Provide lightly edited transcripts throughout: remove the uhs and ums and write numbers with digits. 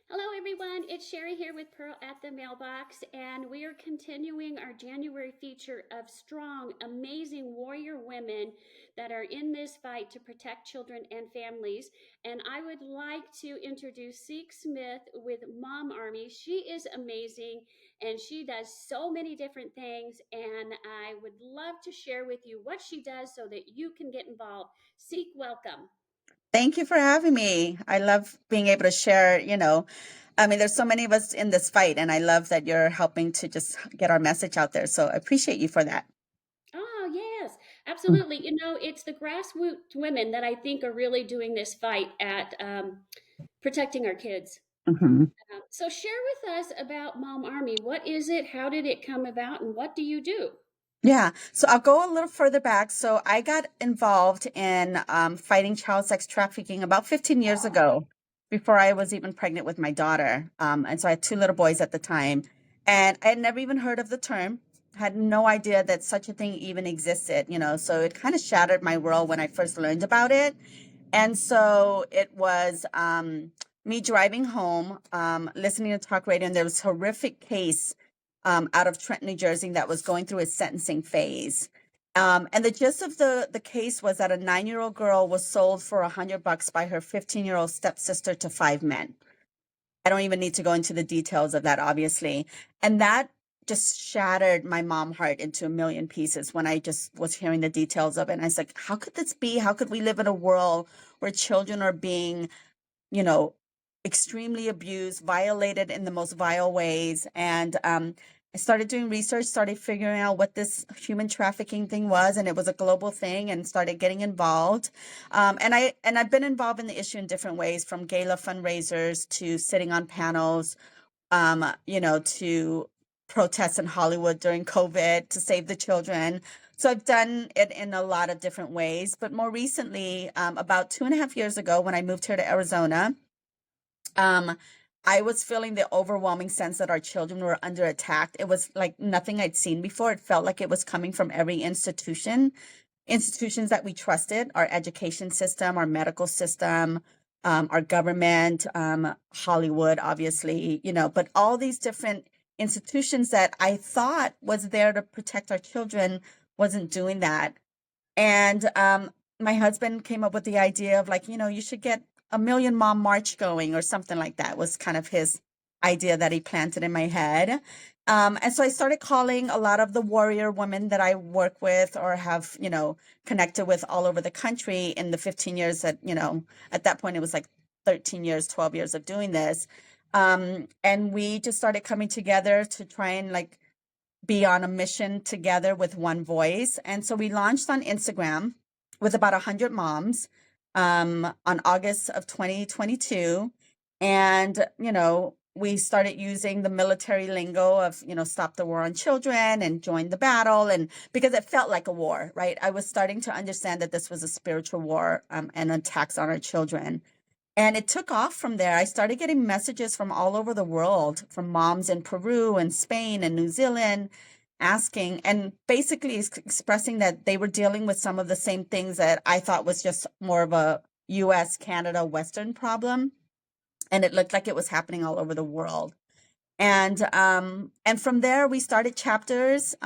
Hello, everyone. It's Sherry here with Pearl at the Mailbox, and we are continuing our January feature of strong, amazing warrior women that are in this fight to protect children and families. And I would like to introduce Seak Smith with Mom Army. She is amazing and she does so many different things. And I would love to share with you what she does so that you can get involved. Seek, welcome. Thank you for having me. I love being able to share, I mean, there's so many of us in this fight, and I love that you're helping to just get our message out there. So I appreciate you for that. Oh, yes, absolutely. It's the grassroots women that I think are really doing this fight at protecting our kids. Mhm. So, share with us about Mom Army. What is it? How did it come about? And what do you do? Yeah, so I'll go a little further back. So I got involved in fighting child sex trafficking about 15 years ago, before I was even pregnant with my daughter. And so I had two little boys at the time, and I had never even heard of the term, had no idea that such a thing even existed, so it kind of shattered my world when I first learned about it. And so it was me driving home, listening to talk radio, and there was a horrific case out of Trenton, New Jersey, that was going through its sentencing phase. And the gist of the case was that a 9-year-old girl was sold for $100 by her 15-year-old stepsister to 5 men. I don't even need to go into the details of that, obviously. And that just shattered my mom heart into a million pieces when I just was hearing the details of it. And I was like, how could this be? How could we live in a world where children are being, you know, extremely abused, violated in the most vile ways? And I started doing research, started figuring out what this human trafficking thing was, and it was a global thing, and started getting involved. And I've been involved in the issue in different ways, from gala fundraisers to sitting on panels, to protests in Hollywood during COVID to save the children. So I've done it in a lot of different ways. But more recently, about 2.5 years ago, when I moved here to Arizona, um, I was feeling the overwhelming sense that our children were under attack. It was like nothing I'd seen before. It felt like it was coming from every institutions that we trusted, our education system, our medical system, our government, Hollywood, obviously, but all these different institutions that I thought was there to protect our children wasn't doing that. And my husband came up with the idea of, like, you should get a Million Mom March going or something like that, was kind of his idea that he planted in my head. And so I started calling a lot of the warrior women that I work with or have, connected with all over the country in the 15 years that, at that point it was like 13 years, 12 years of doing this. And we just started coming together to try and, like, be on a mission together with one voice. And so we launched on Instagram with about 100 moms on August of 2022. And, we started using the military lingo of, stop the war on children and join the battle. And because it felt like a war, right? I was starting to understand that this was a spiritual war, and attacks on our children. And it took off from there. I started getting messages from all over the world, from moms in Peru and Spain and New Zealand, asking and basically expressing that they were dealing with some of the same things that I thought was just more of a US, Canada, Western problem. And it looked like it was happening all over the world. And from there we started chapters.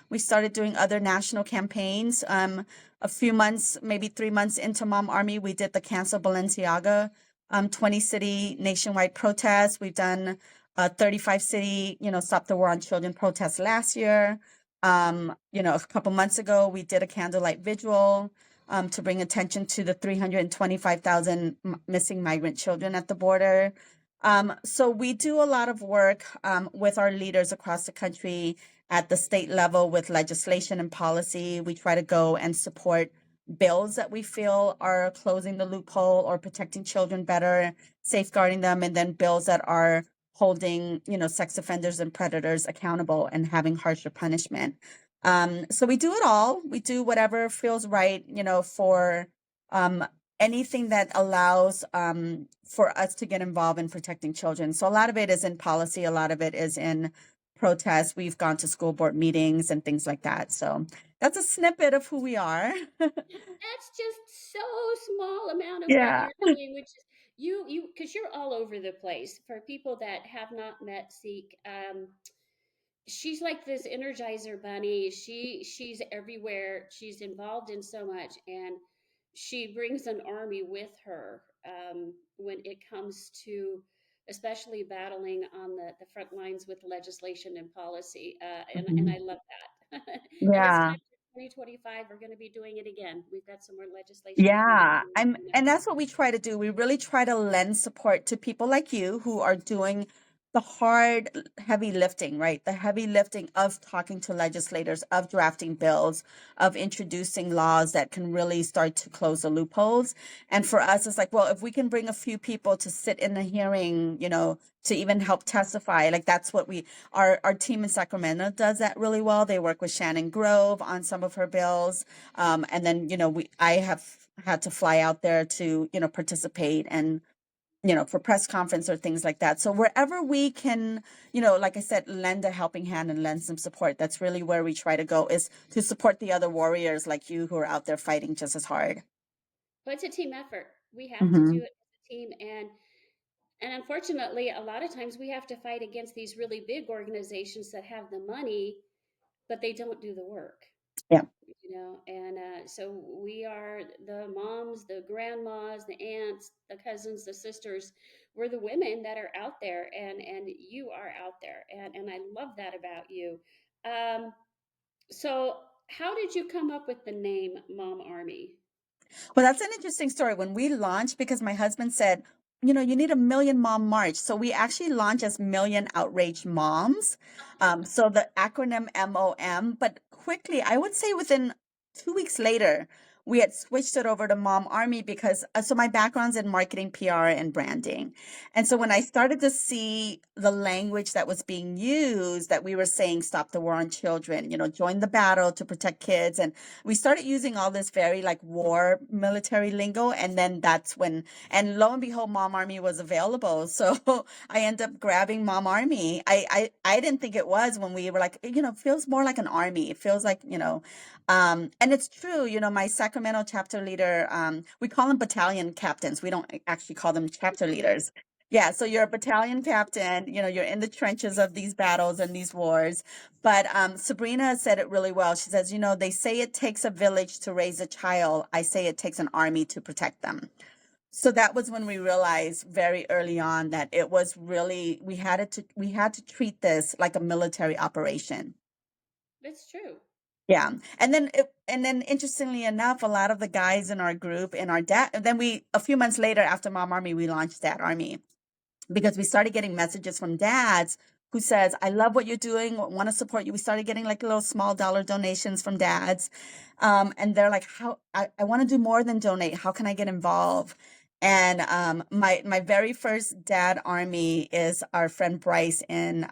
We started doing other national campaigns. A few months, maybe 3 months into Mom Army, we did the Cancel Balenciaga 20 city nationwide protest. We've done 35 city, Stop the War on Children protest last year. A couple months ago, we did a candlelight vigil to bring attention to the 325,000 missing migrant children at the border. So we do a lot of work with our leaders across the country at the state level with legislation and policy. We try to go and support bills that we feel are closing the loophole or protecting children better, safeguarding them, and then bills that are holding, sex offenders and predators accountable and having harsher punishment. So we do it all. We do whatever feels right, for um, anything that allows for us to get involved in protecting children. So a lot of it is in policy, a lot of it is in protests. We've gone to school board meetings and things like that. So that's a snippet of who we are. That's just so small amount of what Yeah. you're doing, which is because you're all over the place. For people that have not met Seek, she's like this energizer bunny. She's everywhere. She's involved in so much, and she brings an army with her when it comes to especially battling on the front lines with legislation and policy. And Mhm. I love that. And it's Yeah. time for 2025. We're going to be doing it again. We've got some more legislation coming Yeah, coming up. and that's what we try to do. We really try to lend support to people like you who are doing the hard, heavy lifting, right? The heavy lifting of talking to legislators, of drafting bills, of introducing laws that can really start to close the loopholes. And for us, it's like, well, if we can bring a few people to sit in the hearing, to even help testify, like that's what our team in Sacramento does that really well. They work with Shannon Grove on some of her bills. And then, I have had to fly out there to, participate and, for press conference or things like that. So wherever we can, like I said, lend a helping hand and lend some support. That's really where we try to go, is to support the other warriors like you who are out there fighting just as hard. But it's a team effort. We have to do Hmm. it as a team, and unfortunately, a lot of times we have to fight against these really big organizations that have the money, but they don't do the work. Yeah. And so we are the moms, the grandmas, the aunts, the cousins, the sisters. We're the women that are out there, and you are out there, and I love that about you. Um, so how did you come up with the name Mom Army? Well, that's an interesting story. When we launched, because my husband said, you need a Million Mom March. So we actually launched as Million Outraged Moms. So the acronym MOM, but quickly, I would say within 2 weeks later, we had switched it over to Mom Army because so my background's in marketing, PR, and branding. And so when I Okay. started to see the language that was being used, that we were saying, stop the war on children, join the battle to protect kids. And we started using all this very like war military lingo. And then that's when, and lo and behold, Mom Army was available. So I ended up grabbing Mom Army. I didn't think it was when we were like, it feels more like an army. It feels like, and it's true, my Sacramento chapter leader, we call them battalion captains. We don't actually call them chapter leaders. Yeah, so you're a battalion captain, you're in the trenches of these battles and these wars. But Sabrina said it really well. She says, they say it takes a village to raise a child. I say it takes an army to protect them. So that was when we realized very early on that it was really, we had to treat this like a military operation. That's true. Yeah. And then interestingly enough, a lot of the guys in our group, in our dad, and then a few months later after Mom Army, we launched Dad Army, because we started getting messages from dads who says, I love what you're doing, want to support you. We started getting like little small dollar donations from dads. And they're like, I want to do more than donate. How can I get involved? And my very first Dad Army is our friend Bryce in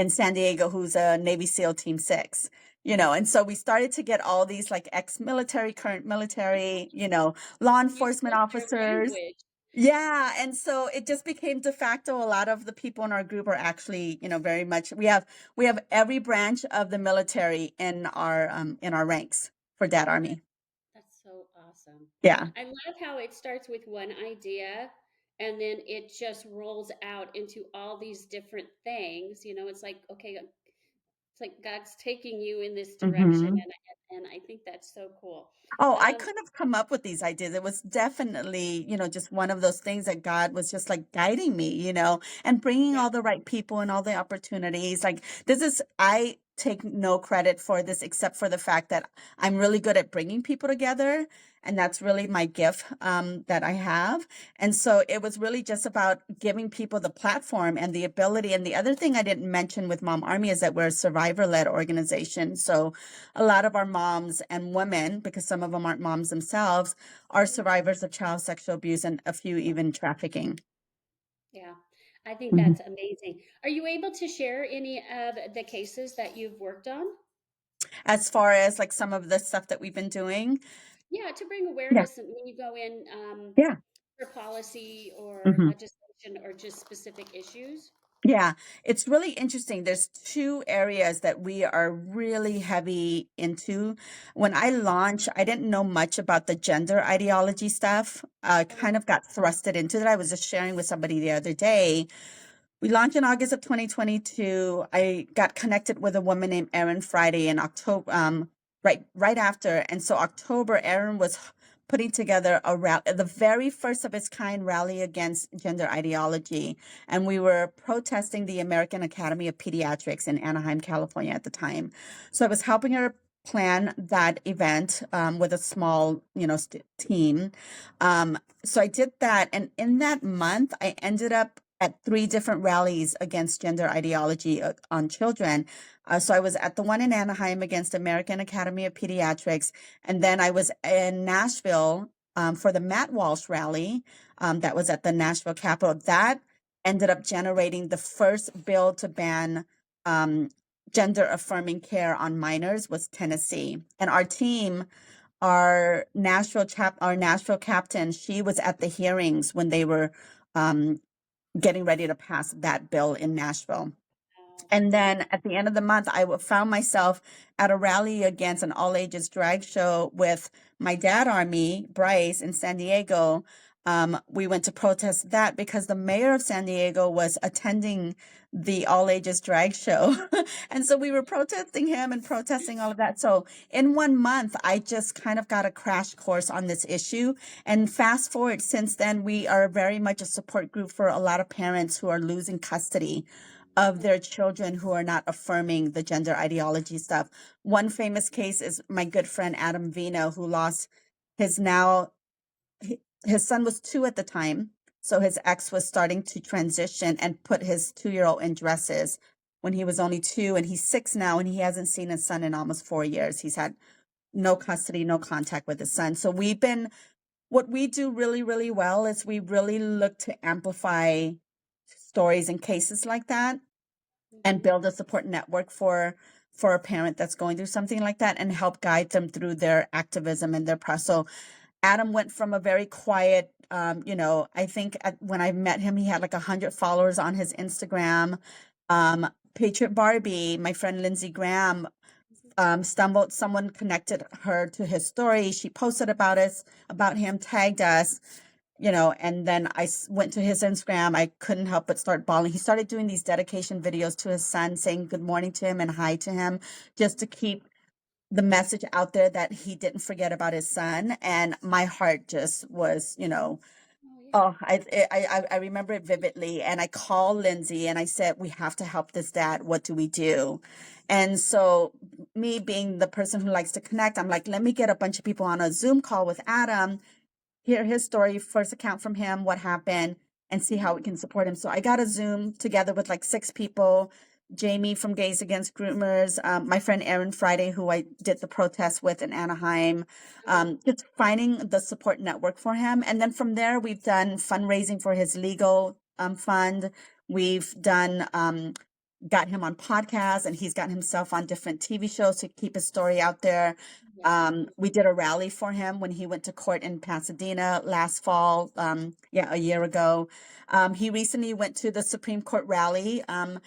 San Diego, who's a Navy SEAL Team 6. And so we started to get all these like ex-military, current military, law You enforcement spoke their officers. language. Yeah, and so it just became de facto. A lot of the people in our group are actually, very much, we have every branch of the military in our ranks for Dad That, Army. that's so awesome. Yeah. I love how it starts with one idea and then it just rolls out into all these different things. It's like, okay, it's like God's taking you in this direction, Hmm. and I think that's so cool. Oh, I Um, couldn't have come up with these ideas. It was definitely, just one of those things that God was just like guiding me, and bringing yeah, all the right people and all the opportunities. Like I take no credit for this except for the fact that I'm really good at bringing people together. And that's really my gift that I have. And so it was really just about giving people the platform and the ability. And the other thing I didn't mention with Mom Army is that we're a survivor led organization. So a lot of our moms and women, because some of them aren't moms themselves, are mhm, survivors of child sexual abuse and a few even trafficking. yeah. I think Mhm. that's amazing. Are you able to share any of the cases that you've worked on? As far as like some of the stuff that we've been doing. Yeah, to bring Yeah. awareness and when you go in Yeah. for policy or Hmm. legislation or just specific issues. Yeah, it's really interesting. There's two areas that we are really heavy into. When I launched, I didn't know much about the gender ideology stuff. I Oh, kind of got thrusted into that. I was just sharing with somebody the other day. We launched in August of 2022. I got connected with a woman named Erin Friday in October, right after. And so October, Erin was putting together a rally, the very first of its kind rally against gender ideology. And we were protesting the American Academy of Pediatrics in Anaheim, California at the time. So I was helping her plan that event with a small, team. So I did that. And in that month, I ended up at three different rallies against gender ideology on children. So I was at the one in Anaheim against American Academy of Pediatrics, and then I was in Nashville for the Matt Walsh rally that was at the Nashville Capitol. That ended up generating the first bill to ban um, gender affirming care on minors was Tennessee, and our team. Our Nashville captain, she was at the hearings when they were um, getting ready to pass that bill in Nashville. wow. And then at the end of the month, found myself at a rally against an all ages drag show with my dad army, Bryce, in San Diego. We went to protest that because the mayor of San Diego was attending the all ages drag show. And so we were protesting him and protesting all of that. So in 1 month, I just kind of got a crash course on this issue. And fast forward since then, we are very much a support group for a lot of parents who are losing custody of their children who are not affirming the gender ideology stuff. One famous case is my good friend Adam Vino, who lost his now his son was 2 at the time, so his ex was starting to transition and put his 2-year-old in dresses when he was only 2, and he's 6 now, and he hasn't seen his son in almost 4 years. He's had no custody, no contact with his son. So what we do really, really well is we really look to amplify stories and cases like that and Mhm. build a support network for a parent that's going through something like that and help guide them through their activism and their process. So Adam went from a very quiet, I think when I met him, he had like 100 followers on his Instagram. Patriot Barbie, my friend Lindsey Graham, someone connected her to his story. She posted about him, tagged us, and then went to his Instagram. I couldn't help but start bawling. He started doing these dedication videos to his son, saying good morning to him and hi to him, just to keep the message out there that he didn't forget about his son. And my heart just was, Oh, yeah. oh, I remember it vividly. And I called Lindsay and I said, we have to help this dad. What do we do? And so, me being the person who likes to connect, I'm like, let me get a bunch of people on a Zoom call with Adam, hear his story, first account from him, what happened, and see how we can support him. So I got a Zoom together with like 6 people. Jamie from Gays Against Groomers, my friend Erin Friday, who I did the protest with in Anaheim, just finding the support network for him. And then from there, we've done fundraising for his legal fund. We've done got him on podcasts, and he's gotten himself on different TV shows to keep his story out there. Wow. We did a rally for him when he went to court in Pasadena last fall, a year ago. He recently went to the Supreme Court rally, and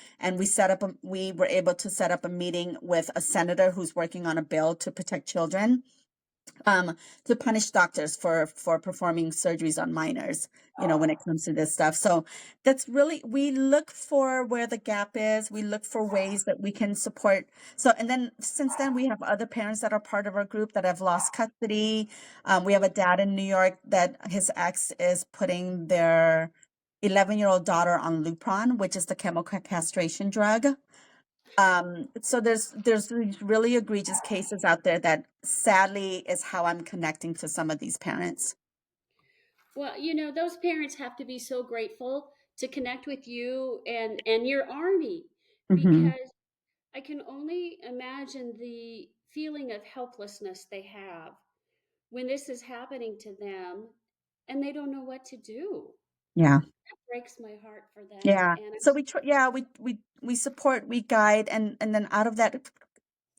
we were able to set up a meeting with a senator who's working on a bill to protect children, um, to punish doctors for performing surgeries on minors, when it comes to this stuff. So that's really, we look for where the gap is. We look for ways that we can support. So, and then since then, we have other parents that are part of our group that have lost custody. We have a dad in New York that his ex is putting their 11-year-old daughter on Lupron, which is the chemical castration drug. So there's these really egregious cases out there that sadly is how I'm connecting to some of these parents. Well, those parents have to be so grateful to connect with you and your army, Hmm. because I can only imagine the feeling of helplessness they have when this is happening to them and they don't know what to do. Yeah. That breaks my heart for them. Yeah. And I'm So we support, we guide, and then out of that,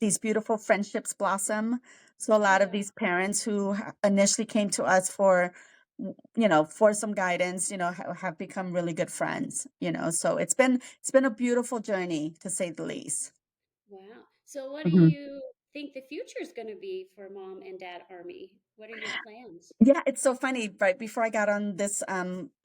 these beautiful friendships blossom. So a lot of yeah, these parents who initially came to us for for some guidance, have become really good friends, so it's been a beautiful journey, to say the least. Wow. So what do Mhm. you think the future is going to be for Mom and Dad Army? What are your plans? Yeah, it's so funny. Right before I got on this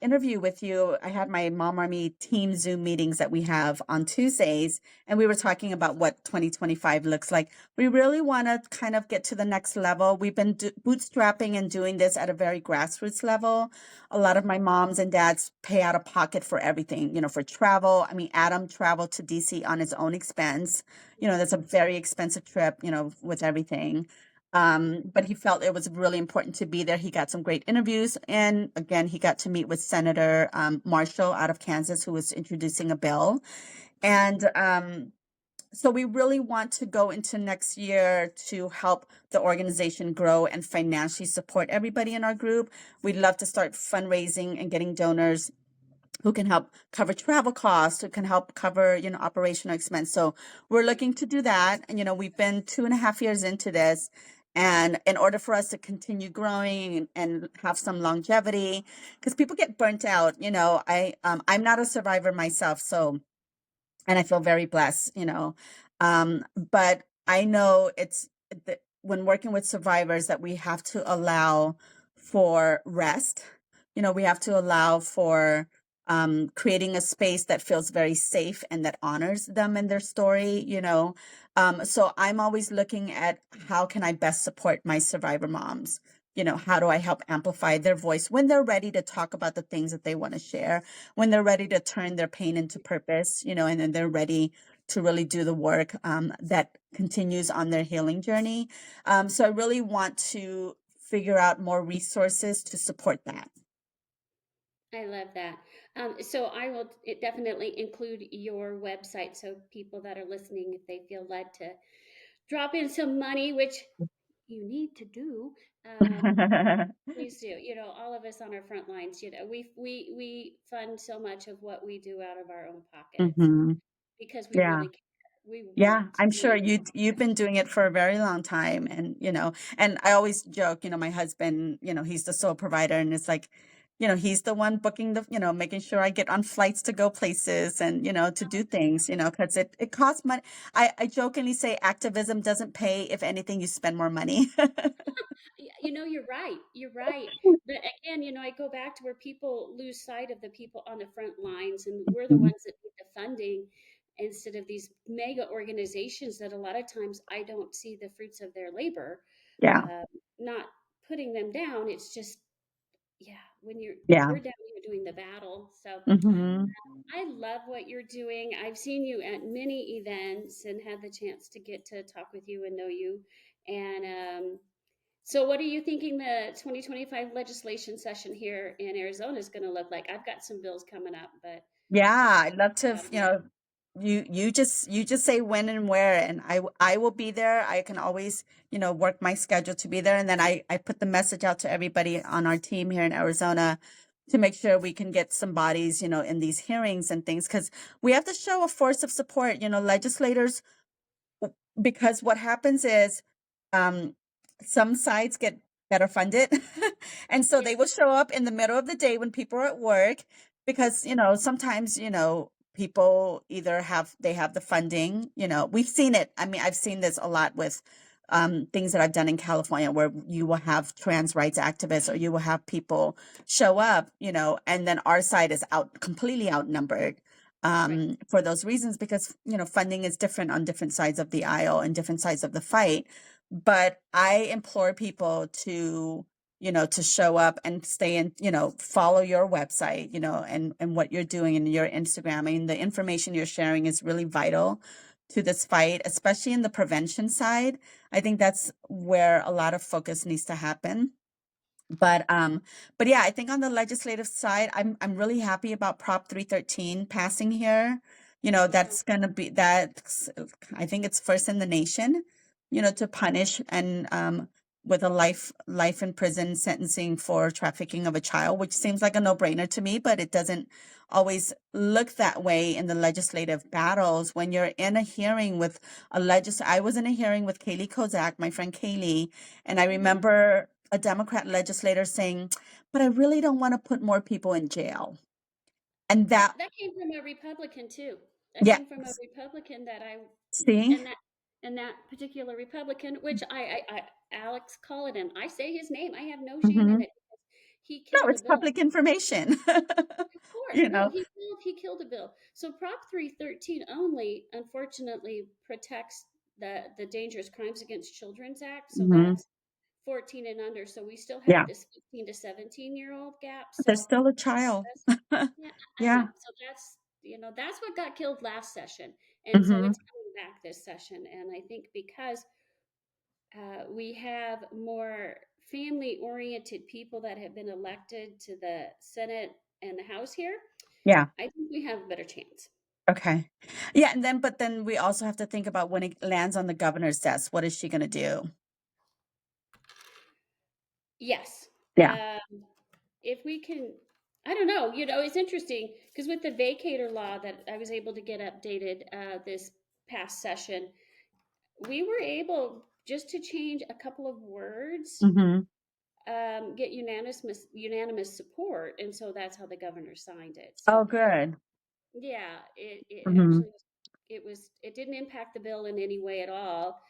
interview with you, I had my Mom Army team Zoom meetings that we have on Tuesdays, and we were talking about what 2025 looks like. We really want to kind of get to the next level. We've been bootstrapping and doing this at a very grassroots level. A lot of my moms and dads pay out of pocket for everything, for travel. I mean, Adam traveled to DC on his own expense. That's a very expensive trip, with everything. But he felt it was really important to be there. He got some great interviews. And again, he got to meet with Senator Marshall out of Kansas, who was introducing a bill. And so we really want to go into next year to help the organization grow and financially support everybody in our group. We'd love to start fundraising and getting donors who can help cover travel costs, who can help cover, operational expense. So we're looking to do that. And, we've been 2.5 years into this. And in order for us to continue growing and have some longevity, because people get burnt out, I'm not a survivor myself. So, and I feel very blessed, but I know when working with survivors that we have to allow for rest. We have to allow for creating a space that feels very safe and that honors them and their story. So I'm always looking at how can I best support my survivor moms. How do I help amplify their voice when they're ready to talk about the things that they want to share, when they're ready to turn their pain into purpose, and then they're ready to really do the work that continues on their healing journey. So I really want to figure out more resources to support that. I love that. So I will definitely include your website so people that are listening, if they feel led to drop in some money, which you need to do, please do. All of us on our front lines, we fund so much of what we do out of our own pockets Hmm. because we Yeah. really care. We Yeah, want to I'm sure be. you've been doing it for a very long time, and and I always joke, my husband, he's the sole provider, and it's like, he's the one booking making sure I get on flights to go places and to do things, because it costs money. I jokingly say activism doesn't pay. If anything, you spend more money. You're right. You're right. But again, I go back to where people lose sight of the people on the front lines, and we're the Mhm. ones that need the funding instead of these mega organizations that a lot of times I don't see the fruits of their labor. Yeah, Uh, Not putting them down. It's just, yeah, when yeah. we're down here doing the battle. So Hmm. I love what you're doing. I've seen you at many events and had the chance to get to talk with you and know you. And so, what are you thinking the 2025 legislation session here in Arizona is going to look like? I've got some bills coming up, but Yeah, just I'd love to, about you just say when and where, and I will be there. I can always, work my schedule to be there, and then I put the message out to everybody on our team here in Arizona to make sure we can get some bodies, in these hearings and things, because we have to show a force of support. Legislators, because what happens is um, some sides get better funded and so yeah, they will show up in the middle of the day when people are at work, because sometimes people either have the funding. We've seen it. I mean, I've seen this a lot with things that I've done in California, where you will have trans rights activists, or you will have people show up, and then our side is completely outnumbered right. for those reasons, because funding is different on different sides of the aisle and different sides of the fight. But I implore people to show up and stay in, follow your website, and what you're doing in your Instagram. I mean, the information you're sharing is really vital to this fight, especially in the prevention side. I think that's where a lot of focus needs to happen. But yeah, I think on the legislative side, I'm really happy about Prop 313 passing here. Mhm. That's gonna be that's I think it's first in the nation, to punish and with a life in prison sentencing for trafficking of a child, which seems like a no-brainer to me, but it doesn't always look that way in the legislative battles. When you're in a hearing with I was in a hearing with Kaylee Kozak, my friend Kaylee, and I Mhm. remember a Democrat legislator saying, but I really don't want to put more people in jail. And that, That came from a Republican too. That yeah, came from a Republican that I see? and that and that particular Republican, which I Alex Cullen, I say his name. I have no shame in Hmm. it because he No, killed a it's bill. public information. Of course, You no, know? he killed a bill. So Prop 313 only, unfortunately, protects the Dangerous Crimes Against Children's Act. So Hmm. that's 14 and under. So we still have Yeah, this 15 to 17-year-old gap. they're So still a child. that's, yeah, I Yeah. know. So that's what got killed last session, and so Hmm. it's coming back this session. And I think because we have more family-oriented people that have been elected to the Senate and the House here, Yeah. I think we have a better chance. Okay. Yeah, and then but then we also have to think about when it lands on the governor's desk, what is she going to do? Yes. Yeah. If we can, I don't know, it's interesting because with the vacator law that I was able to get updated this past session, we were able just to change a couple of words, Hmm. get unanimous support, and so that's how the governor signed it. Oh, So good. yeah, it Hmm. actually it didn't impact the bill in any way at all.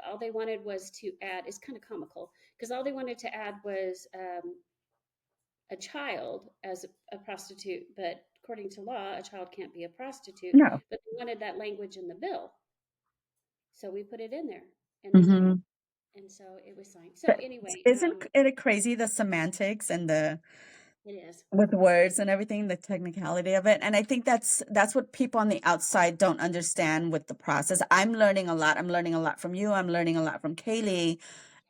All they wanted was to add. It's kind of comical because all they wanted to add was a child as a prostitute, but according to law, a child can't be a prostitute. No. But they wanted that language in the bill, so we put it in there, and they did, Hmm. and so it was signed. So anyway, Isn't it crazy, the semantics and the it is. with words and everything, the technicality of it? And I think that's what people on the outside don't understand with the process. I'm learning a lot. I'm learning a lot from you. I'm learning a lot from Kaylee.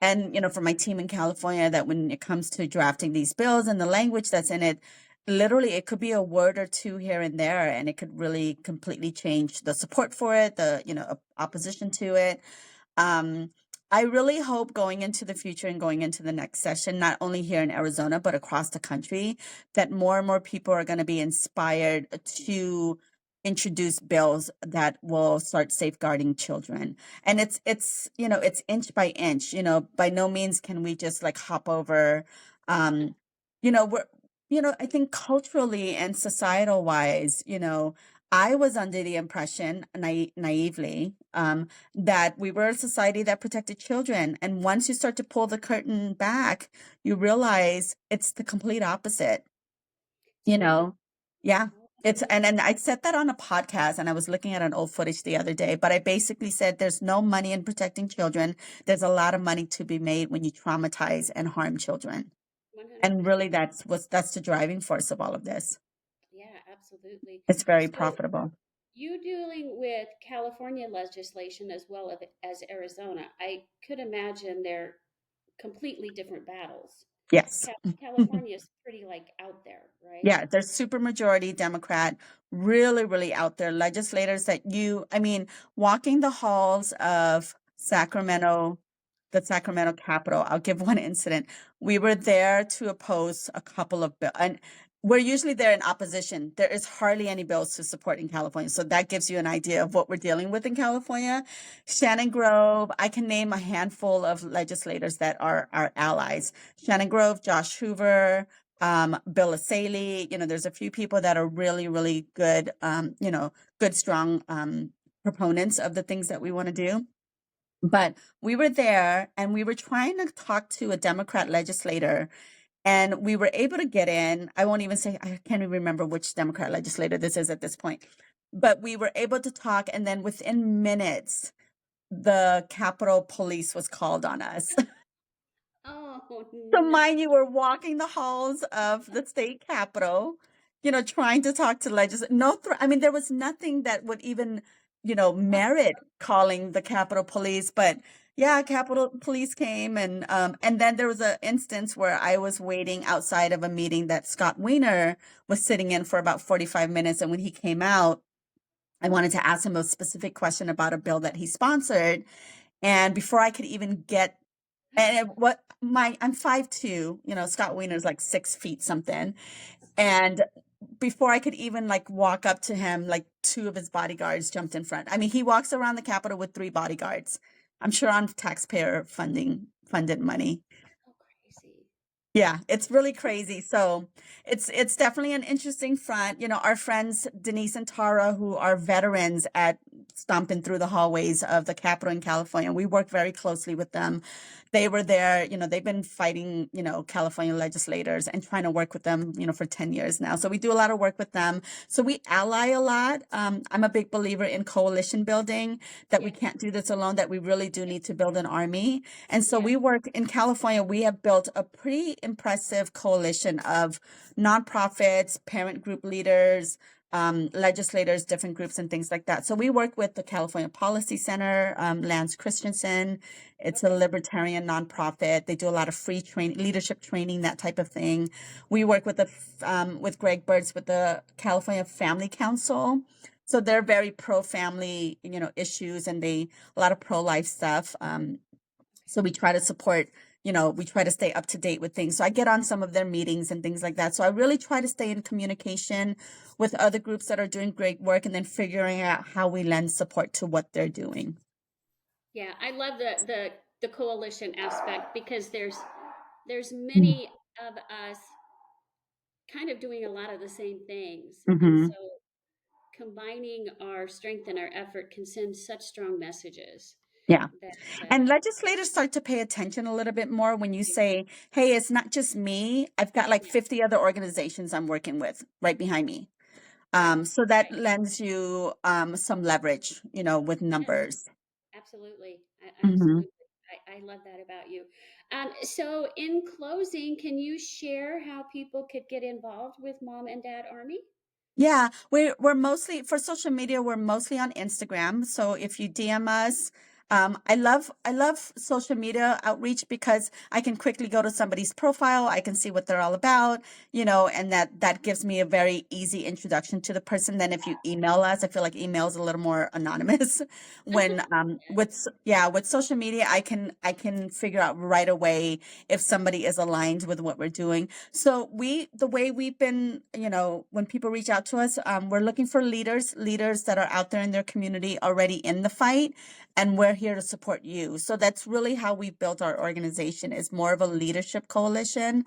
And, from my team in California, that when it comes to drafting these bills and the language that's in it, literally it could be a word or two here and there, and it could really completely change the support for it, the, opposition to it. Um, I really hope going into the future and going into the next session, not only here in Arizona, but across the country, that more and more people are going to be inspired to introduce bills that will start safeguarding children. And it's inch by inch. By no means can we just like hop over. Um, we're, I think culturally and societal wise, I was under the impression, naively, that we were a society that protected children. And once you start to pull the curtain back, you realize it's the complete opposite, you Absolutely. know? Yeah. Oh, It's absolutely. and I said that on a podcast, and I was looking at an old footage the other day, but I basically said there's no money in protecting children. There's a lot of money to be made when you traumatize and harm children. And 100%. really that's the driving force of all of this. Yeah, absolutely. It's very So profitable. you dealing with California legislation as well as Arizona, I could imagine they're completely different battles. Yes. California is pretty like out there, right? Yeah, they're super majority Democrat, really, really out there legislators that I mean, walking the halls of Sacramento, the Sacramento Capitol. I'll give one incident. We were there to oppose a couple of bills, and we're usually there in opposition. There is hardly any bills to support in California. So that gives you an idea of what we're dealing with in California. Shannon Grove, I can name a handful of legislators that are our allies. Shannon Grove, Josh Hoover, Bill Asaley. There's a few people that are really, really good, good, strong proponents of the things that we want to do. But we were there and we were trying to talk to a Democrat legislator, and we were able to get in. I won't even say, I can't even remember which Democrat legislator this is at this point, but we were able to talk. And then within minutes, the Capitol Police was called on us. Oh So no. mind you, we're walking the halls of the state capitol, trying to talk to no, I mean, there was nothing that would even, merit calling the Capitol Police. But yeah, Capitol Police came, and then there was an instance where I was waiting outside of a meeting that Scott Wiener was sitting in for about 45 minutes. And when he came out, I wanted to ask him a specific question about a bill that he sponsored. And before I could even get I'm 5'2", Scott Wiener's like 6 feet something. And before I could even like walk up to him, like two of his bodyguards jumped in front. I mean, he walks around the Capitol with three bodyguards. I'm sure on taxpayer funded money. Yeah, it's really crazy. So it's definitely an interesting front. You know, our friends Denise and Tara, who are veterans at stomping through the hallways of the Capitol in California, we work very closely with them. They were there, you know, they've been fighting, you know, California legislators and trying to work with them, you know, for 10 years now. So we do a lot of work with them. So we ally a lot. I'm a big believer in coalition building, that we Yes, can't do this alone, that we really do yes, need to build an army. And so yes. we work in California. We have built a pretty impressive coalition of nonprofits, parent group leaders, legislators, different groups, and things like that. So we work with the California Policy Center, Lance Christensen. It's a Okay. libertarian nonprofit. They do a lot of free training, leadership training, that type of thing. We work with with Greg Burtz with the California Family Council. So they're very pro family, you know, issues, and a lot of pro life stuff. So we try to support, you know, we try to stay up to date with things. So I get on some of their meetings and things like that. So I really try to stay in communication with other groups that are doing great work, and then figuring out how we lend support to what they're doing. Yeah, I love the coalition aspect because there's Mm-hmm. many of us kind of doing a lot of the same things. And Mm-hmm. so combining our strength and our effort can send such strong messages Yeah. that And legislators start to pay attention a little bit more when you say, hey, it's not just me. I've got like yeah, 50 other organizations I'm working with right behind me. right, So that right. lends you some leverage, you know, with Yes, numbers. absolutely. Hmm. Absolutely. I love that about you. So in closing, can you share how people could get involved with Mom and Dad Army? Yeah, we're mostly for social media. We're mostly on Instagram. So if you DM us, I love social media outreach because I can quickly go to somebody's profile. I can see what they're all about, you know, and that gives me a very easy introduction to the person. Then if you email us, I feel like email is a little more anonymous. When yeah, with social media, I can figure out right away if somebody is aligned with what we're doing. So the way we've been, you know, when people reach out to us, we're looking for leaders that are out there in their community already in the fight, and we're here to support you. So that's really how we built our organization, is more of a leadership coalition.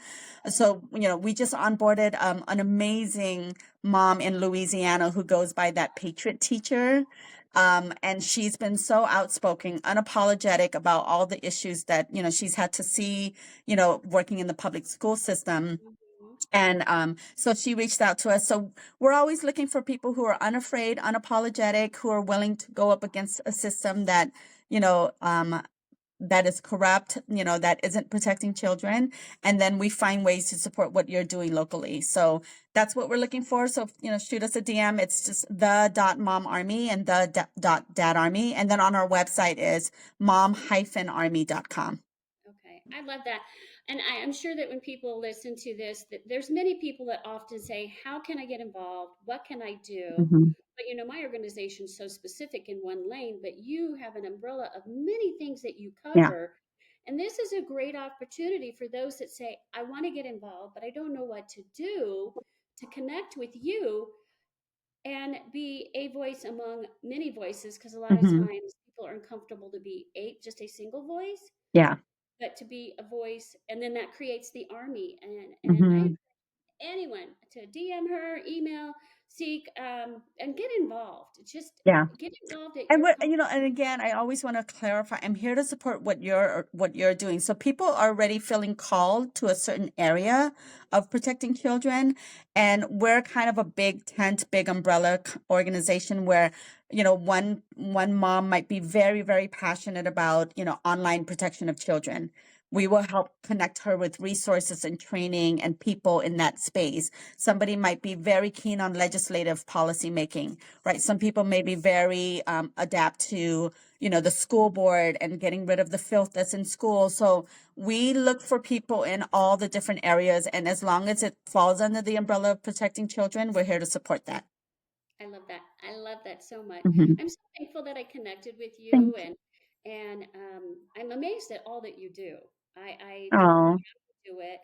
So, you know, we just onboarded an amazing mom in Louisiana who goes by that patriot teacher. And she's been so outspoken, unapologetic about all the issues that, you know, she's had to see, you know, working in the public school system. Mhm. And so she reached out to us. So we're always looking for people who are unafraid, unapologetic, who are willing to go up against a system that, you know, that is corrupt, you know, that isn't protecting children. And then we find ways to support what you're doing locally. So that's what we're looking for. So, you know, shoot us a DM. It's just the dot mom army and the dot dad army. And then on our website is mom-army.com. Okay, I love that. And I'm sure that when people listen to this, that there's many people that often say, "How can I get involved? What can I do?" Hmm. But my organization's so specific in one lane, but you have an umbrella of many things that you Yeah. cover. And this is a great opportunity for those that say, "I want to get involved, but I don't know what to do," to connect with you and be a voice among many voices, because a lot of Hmm. times people are uncomfortable to be just a single voice, Yeah. but to be a voice, and then that creates the army. And I Hmm. encourage anyone to DM her, email, seek, and get involved. Just Yeah. get involved at And your what, comfort. you know, and again, I always want to clarify, I'm here to support what you're doing. So people are already feeling called to a certain area of protecting children. And we're kind of a big tent, big umbrella organization where, you know, one mom might be very, very passionate about, you know, online protection of children. We Right. will help connect her with resources and training and people in that space. Somebody might be very keen on legislative policy making, right? Some people may be very adapt to, you know, the school board and getting rid of the filth that's in school. So we look for people in all the different areas, and as long as it falls under the umbrella of protecting children, we're here to support that. I love that. I love that so much. Hmm. I'm so thankful that I connected with you, Thank you. and I'm amazed at all that you do. I don't know Oh. how to do it.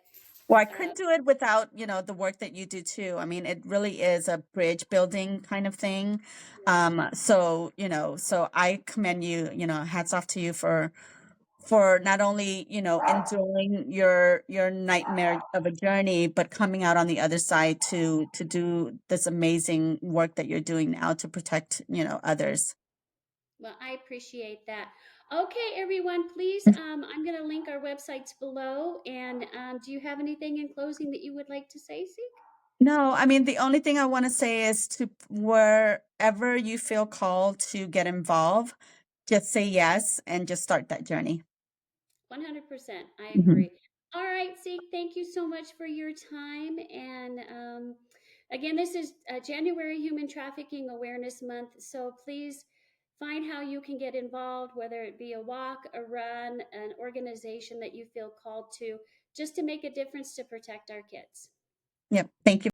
Well, I Uh, couldn't do it without, you know, the work that you do too. I mean, it really is a bridge building kind of thing. yes. So, you know, so I commend you, you know, hats off to you for not only, you know, enduring your nightmare of a journey, but coming out on the other side to do this amazing work that you're doing now to protect, you know, others. Well, I appreciate that. Okay, everyone, please, I'm going to link our websites below. And do you have anything in closing that you would like to say, Seek? No, I mean, the only thing I want to say is to wherever you feel called to get involved, just say yes and just start that journey. 100%. I Mhm. agree. All right, Seek, thank you so much for your time. And again, this is January Human Trafficking Awareness Month. So please find how you can get involved, whether it be a walk, a run, an organization that you feel called to, just to make a difference to protect our kids. Yep. Thank you.